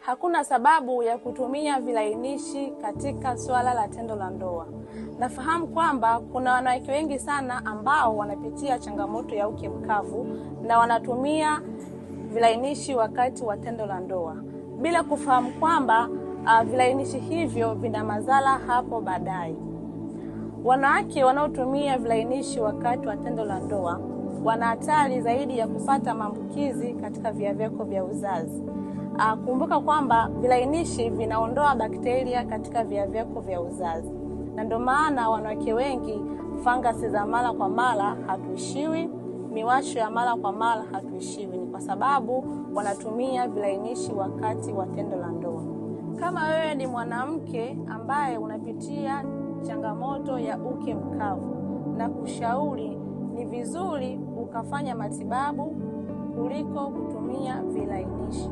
Hakuna sababu ya kutumia vilainishi katika swala la tendo la ndoa. Nafahamu kwamba kuna wanawake wengi sana ambao wanapitia changamoto ya uke mkavu na wanatumia vilainishi wakati wa tendo la ndoa, bila kufahamu kwamba vilainishi hivyo vina madhara hapo baadaye. Wanawake wanaotumia vilainishi wakati wa tendo la ndoa wana hatari zaidi ya kupata maambukizi katika via vyako vya uzazi. Kumbuka kwamba vilainishi vinaondoa bakteria katika via vyako vya uzazi. Na ndio maana wanawake wengi fangasi za mara kwa mara hatuishiwi, miwasho ya mara kwa mara hatuishiwi, ni kwa sababu wanatumia vilainishi wakati wa tendo la ndoa. Kama wewe ni mwanamke ambaye unapitia changamoto ya uke mkavu, na kushauri ni vizuri ukafanya matibabu kuliko kutumia vilainishi.